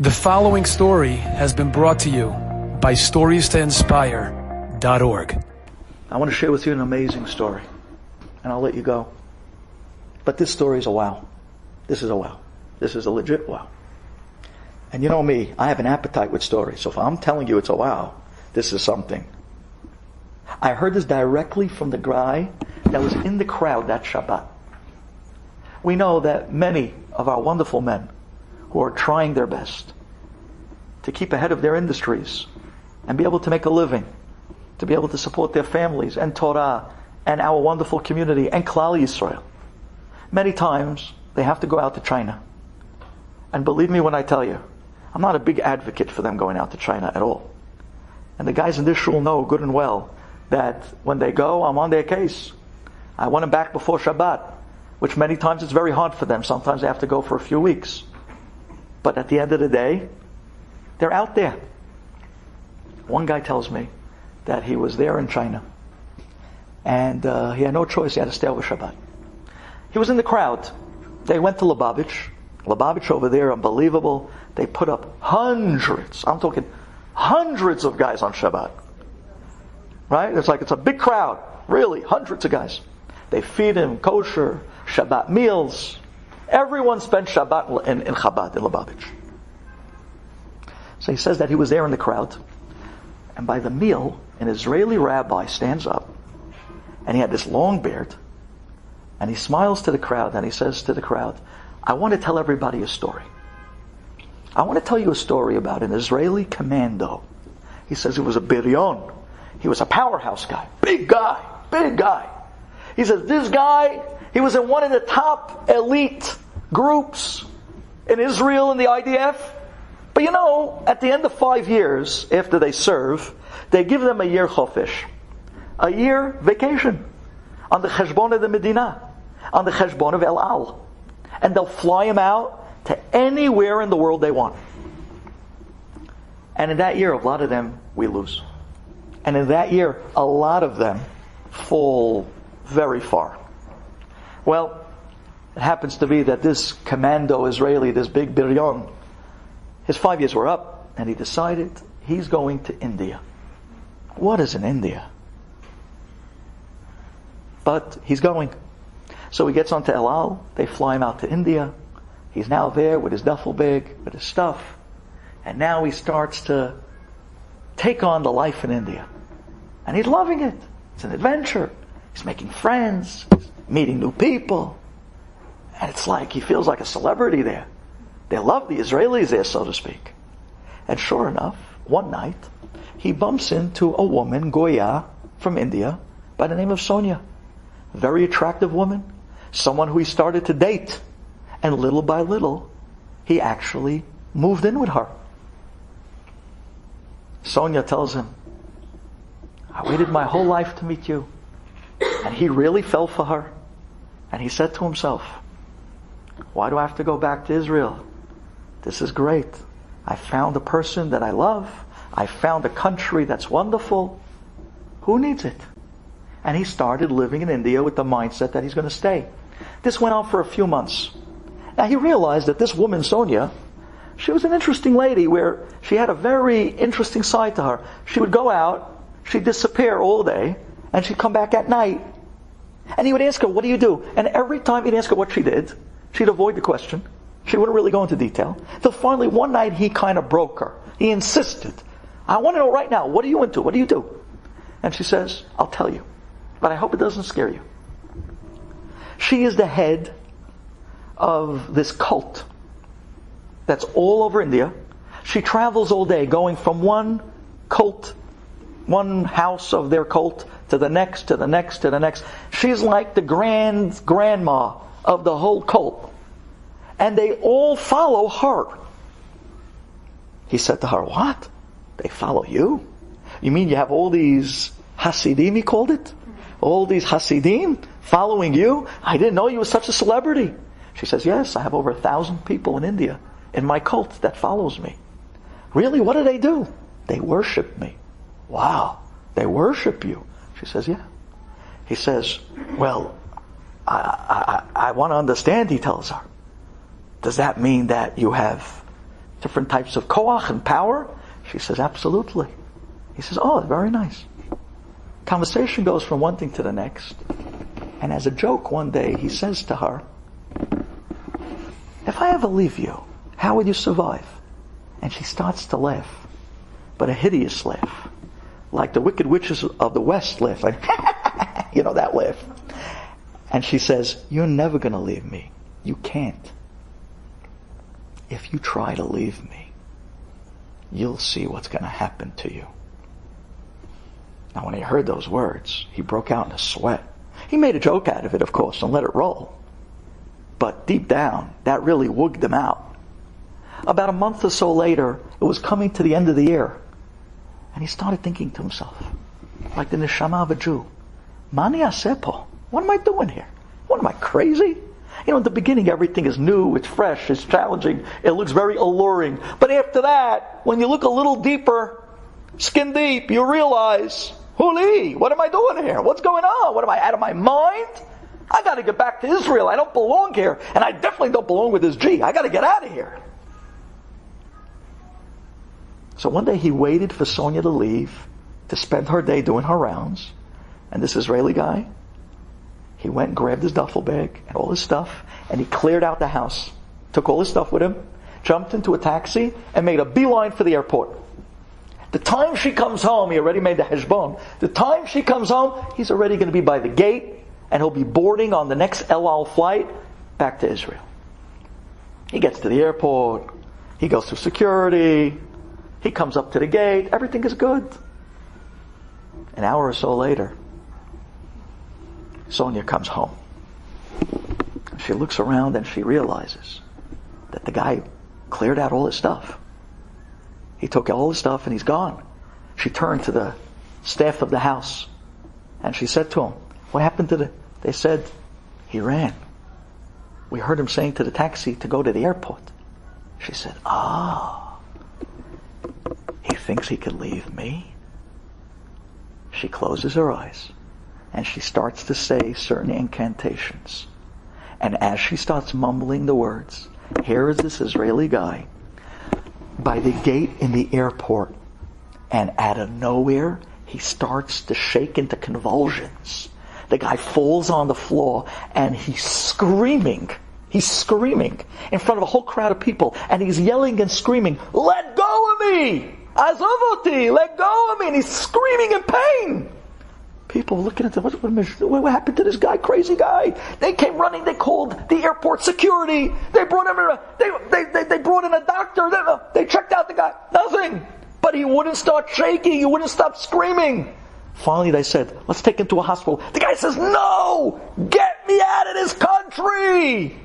The following story has been brought to you by StoriesToInspire.org. I want to share with you an amazing story, and I'll let you go. But this story is a wow. This is a wow. This is a legit wow. And you know me, I have an appetite with stories, so if I'm telling you it's a wow, this is something. I heard this directly from the guy that was in the crowd that Shabbat. We know that many of our wonderful men who are trying their best to keep ahead of their industries and be able to make a living, to be able to support their families and Torah and our wonderful community and Klal Yisrael. Many times they have to go out to China. And believe me when I tell you, I'm not a big advocate for them going out to China at all. And the guys in this shul know good and well that when they go, I'm on their case. I want them back before Shabbat, which many times it's very hard for them. Sometimes they have to go for a few weeks. But at the end of the day, they're out there. One guy tells me that he was there in China, and he had no choice. He had to stay over Shabbat. He was in the crowd. They went to Lubavitch. Lubavitch over there, unbelievable. They put up hundreds, I'm talking hundreds of guys on Shabbat. Right? It's like it's a big crowd. Really, hundreds of guys. They feed him kosher, Shabbat meals. Everyone spent Shabbat in Chabad, in Lubavitch. So he says that he was there in the crowd, and by the meal, an Israeli rabbi stands up, and he had this long beard, and he smiles to the crowd, and he says to the crowd, I want to tell everybody a story. I want to tell you a story about an Israeli commando. He says he was a biryon. He was a powerhouse guy. Big guy. Big guy. He says this guy, he was in one of the top elite groups in Israel in the IDF. But you know, at the end of 5 years after they serve, they give them a year chofish. A year vacation. On the cheshbon of the Medina. On the cheshbon of El Al. And they'll fly them out to anywhere in the world they want. And in that year, a lot of them we lose. And in that year, a lot of them fall very far. Well, it happens to be that this commando Israeli, this big biryon, his 5 years were up, and he decided he's going to India. What is in India? But he's going. So he gets onto El Al, they fly him out to India. He's now there with his duffel bag, with his stuff. And now he starts to take on the life in India. And he's loving it. It's an adventure. He's making friends. He's meeting new people. And it's like he feels like a celebrity there. They love the Israelis there, so to speak. And sure enough, one night, he bumps into a woman, Goya, from India, by the name of Sonia. A very attractive woman. Someone who he started to date. And little by little, he actually moved in with her. Sonia tells him, I waited my whole life to meet you. And he really fell for her. And he said to himself, why do I have to go back to Israel? This is great. I found a person that I love. I found a country that's wonderful. Who needs it? And he started living in India with the mindset that he's going to stay. This went on for a few months. Now he realized that this woman, Sonia, she was an interesting lady where she had a very interesting side to her. She would go out, she'd disappear all day, and she'd come back at night. And he would ask her, what do you do? And every time he'd ask her what she did, she'd avoid the question. She wouldn't really go into detail. Till finally one night he kind of broke her. He insisted, I want to know right now, what are you into? What do you do? And she says, I'll tell you. But I hope it doesn't scare you. She is the head of this cult that's all over India. She travels all day going from one cult, one house of their cult, to the next, to the next, to the next. She's like the grandma of the whole cult. And they all follow her. He said to her, what? They follow you? You mean you have all these Hasidim, he called it? All these Hasidim following you? I didn't know you were such a celebrity. She says, yes, I have over 1,000 people in India in my cult that follows me. Really? What do? They worship me. Wow, they worship you. She says, yeah. He says, well, I want to understand, he tells her. Does that mean that you have different types of koach and power? She says, absolutely. He says, oh, very nice. Conversation goes from one thing to the next. And as a joke one day, he says to her, if I ever leave you, how will you survive? And she starts to laugh, but a hideous laugh, like the wicked witches of the West laugh, like, you know, that laugh. And she says, you're never going to leave me. You can't. If you try to leave me, you'll see what's going to happen to you. Now when he heard those words, he broke out in a sweat. He made a joke out of it, of course, and let it roll. But deep down, that really wooged him out. About a month or so later, it was coming to the end of the year. And he started thinking to himself, like the neshama of a Jew, Mani asepo? What am I doing here? What am I, crazy? You know, in the beginning, everything is new, it's fresh, it's challenging, it looks very alluring. But after that, when you look a little deeper, skin deep, you realize, Huli, what am I doing here? What's going on? What am I, out of my mind? I gotta get back to Israel. I don't belong here. And I definitely don't belong with this G. I gotta get out of here. So one day he waited for Sonia to leave, to spend her day doing her rounds. And this Israeli guy, he went and grabbed his duffel bag and all his stuff, and he cleared out the house. Took all his stuff with him, jumped into a taxi, and made a beeline for the airport. The time she comes home, he already made the heshbon. The time she comes home, he's already going to be by the gate, and he'll be boarding on the next El Al flight back to Israel. He gets to the airport, he goes through security, he comes up to the gate, everything is good. An hour or so later, Sonia comes home. She looks around and she realizes that the guy cleared out all his stuff. He took all his stuff and he's gone. She turned to the staff of the house and she said to him, what happened to they said, he ran. We heard him saying to the taxi to go to the airport. She said, he thinks he could leave me? She closes her eyes and she starts to say certain incantations. And as she starts mumbling the words, here is this Israeli guy by the gate in the airport, and out of nowhere he starts to shake into convulsions. The guy falls on the floor and he's screaming in front of a whole crowd of people, and he's yelling and screaming, let go of me! Azovoti, let go of me! And he's screaming in pain. People looking at him, what happened to this guy, crazy guy? They came running, they called the airport security, they brought him, they brought in a doctor, they checked out the guy, nothing. But he wouldn't start shaking, he wouldn't stop screaming. Finally they said, let's take him to a hospital. The guy says, no! Get me out of this country!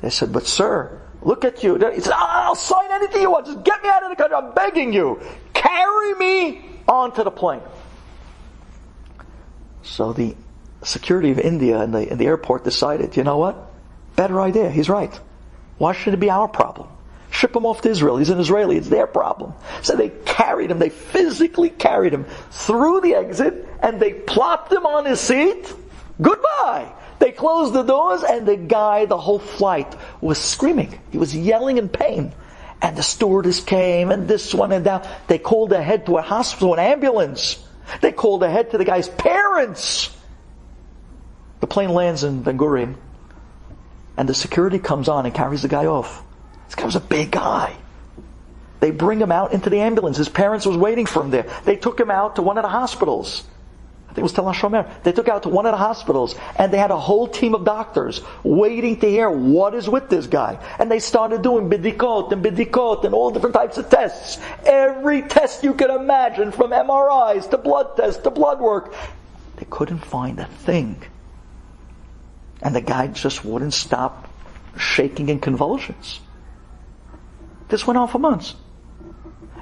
They said, but sir, look at you. He said, I'll sign anything you want, just get me out of the country, I'm begging you. Carry me onto the plane. So the security of India in the airport decided, you know what? Better idea, he's right. Why should it be our problem? Ship him off to Israel, he's an Israeli, it's their problem. So they carried him, they physically carried him through the exit, and they plopped him on his seat. Goodbye! They closed the doors, and the guy, the whole flight, was screaming. He was yelling in pain. And the stewardess came, and this one and that. They called ahead to a hospital, an ambulance. They called ahead to the guy's parents. The plane lands in Ben Gurion, and the security comes on and carries the guy off. This guy was a big guy. They bring him out into the ambulance. His parents was waiting for him there. They took him out to one of the hospitals. I think it was Tel HaShomer. They took out to one of the hospitals, and they had a whole team of doctors waiting to hear what is with this guy. And they started doing bidikot and all different types of tests. Every test you could imagine, from MRIs to blood tests to blood work. They couldn't find a thing. And the guy just wouldn't stop shaking in convulsions. This went on for months.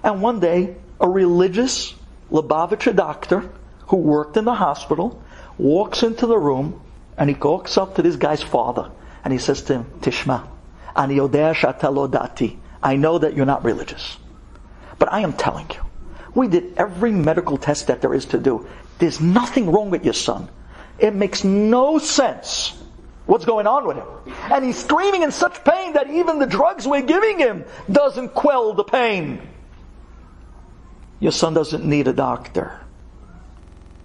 And one day, a religious Lubavitcher doctor who worked in the hospital walks into the room, and he walks up to this guy's father and he says to him, Tishma, ani yodea she'ata lo dati. I know that you're not religious, but I am telling you, we did every medical test that there is to do. There's nothing wrong with your son. It makes no sense What's going on with him? And he's screaming in such pain that even the drugs we're giving him doesn't quell the pain. Your son doesn't need a doctor.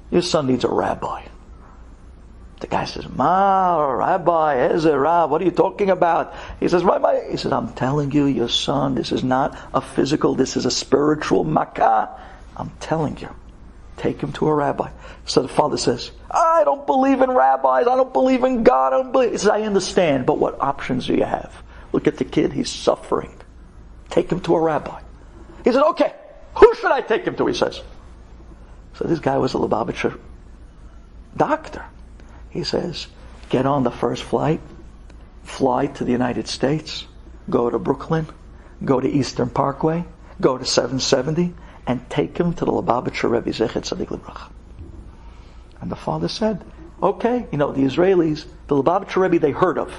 Your son needs a rabbi. The guy says, Rabbi, what are you talking about? He says, Rabbi, he says, I'm telling you, your son, this is not a physical, this is a spiritual makkah. I'm telling you, take him to a rabbi. So the father says, I don't believe in rabbis, I don't believe in God, He says, I understand, but what options do you have? Look at the kid, he's suffering. Take him to a rabbi. He says, okay, who should I take him to, he says. So this guy was a Lubavitcher doctor. He says, get on the first flight, fly to the United States, go to Brooklyn, go to Eastern Parkway, go to 770, and take him to the Lubavitcher Rebbe Zecher Tzadik Libracha. And the father said, okay, the Israelis, the Lubavitcher Rebbe they heard of.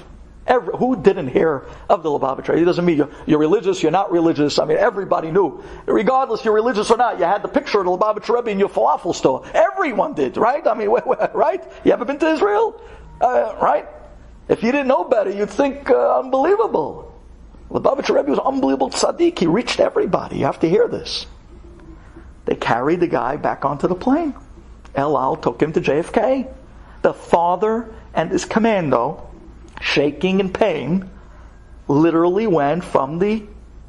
Who didn't hear of the Lubavitcher? It doesn't mean you're religious, you're not religious. I mean, everybody knew. Regardless you're religious or not, you had the picture of the Lubavitcher Rebbe in your falafel store. Everyone did, right? I mean, right? You ever been to Israel? Right? If you didn't know better, you'd think unbelievable. Lubavitcher Rebbe was an unbelievable tzaddik. He reached everybody. You have to hear this. They carried the guy back onto the plane. El Al took him to JFK. The father and his commando, shaking in pain, literally went from the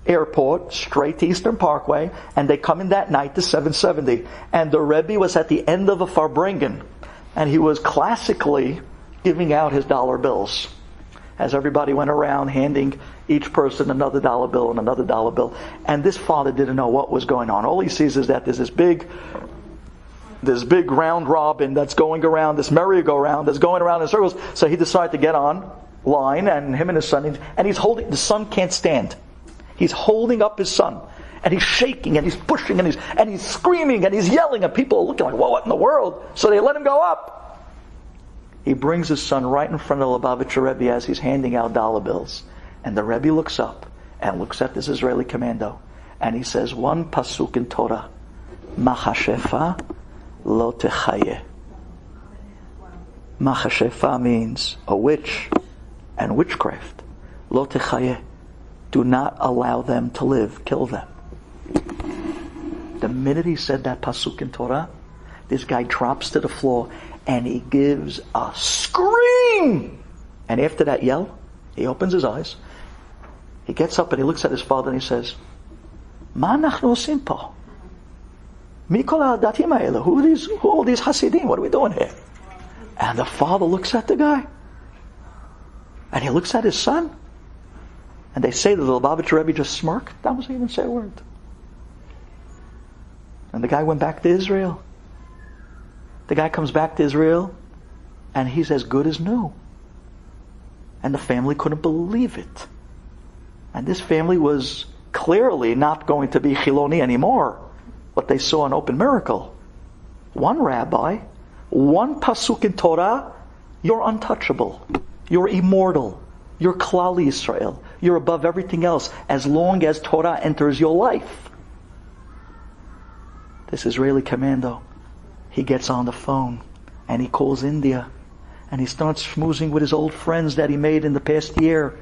airport straight to Eastern Parkway, and they come in that night to 770. And the Rebbe was at the end of a Farbrengen, and he was classically giving out his dollar bills as everybody went around handing each person another dollar bill and another dollar bill. And this father didn't know what was going on. All he sees is that there's this big round robin that's going around, this merry-go-round that's going around in circles. So he decided to get on line, and him and his son, and he's holding, the son can't stand. He's holding up his son, and he's shaking, and he's pushing, and he's screaming, and he's yelling, and people are looking like, well, what in the world? So they let him go up. He brings his son right in front of the Lubavitcher Rebbe as he's handing out dollar bills. And the Rebbe looks up and looks at this Israeli commando, and he says one pasuk in Torah, Machashefa lo techaye. Machashefa means a witch and witchcraft. Lo techaye. Do not allow them to live. Kill them. The minute he said that pasuk in Torah, this guy drops to the floor and he gives a scream. And after that yell, he opens his eyes. He gets up and he looks at his father and he says, Ma nachnu osim po? Mi kol hadatim ha'ele? Who are all these Hasidim? What are we doing here? And the father looks at the guy. And he looks at his son. And they say that the Lubavitcher Rebbe just smirked. That wasn't even say a word. And the guy went back to Israel. The guy comes back to Israel and he's as good as new. And the family couldn't believe it. And this family was clearly not going to be Chiloni anymore. But they saw an open miracle. One rabbi, one pasuk in Torah, you're untouchable. You're immortal. You're Klal Yisrael. You're above everything else as long as Torah enters your life. This Israeli commando, he gets on the phone and he calls India and he starts schmoozing with his old friends that he made in the past year.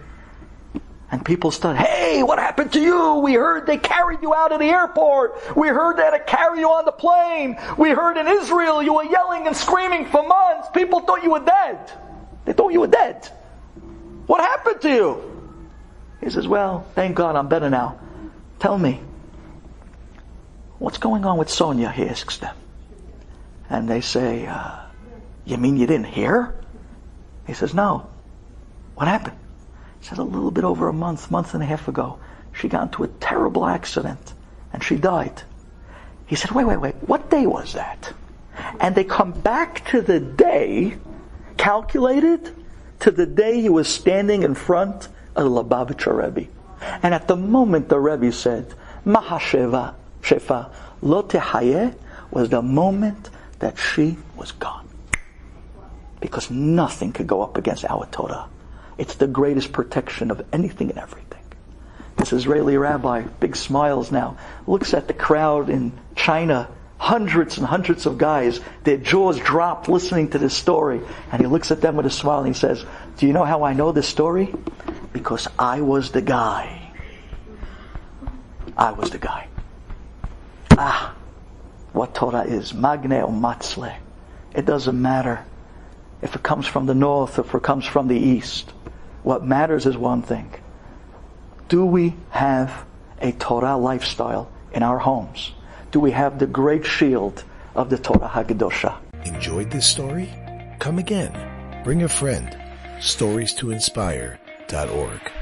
And people start, hey, what happened to you? We heard they carried you out of the airport. We heard they had to carry you on the plane. We heard in Israel you were yelling and screaming for months. People thought you were dead. They thought you were dead. What happened to you? He says, well, thank God I'm better now. Tell me, what's going on with Sonia? He asks them. And they say, you mean you didn't hear? He says, no. What happened? He said, a little bit over a month and a half ago, she got into a terrible accident and she died. He said, wait, what day was that? And they come back to the day, calculated to the day he was standing in front of the Lubavitcher Rebbe. And at the moment the Rebbe said, Mahasheva, Shefa, lo tehayeh, was the moment that she was gone. Because nothing could go up against our Torah. It's the greatest protection of anything and everything. This Israeli rabbi, big smiles now, looks at the crowd in China hundreds and hundreds of guys, their jaws dropped listening to this story. And he looks at them with a smile and he says, do you know how I know this story? Because I was the guy. I was the guy. What Torah is. Magne o matzle. It doesn't matter if it comes from the north or if it comes from the east. What matters is one thing. Do we have a Torah lifestyle in our homes? Do we have the great shield of the Torah HaKadosha? Enjoyed this story? Come again. Bring a friend. StoriesToInspire.org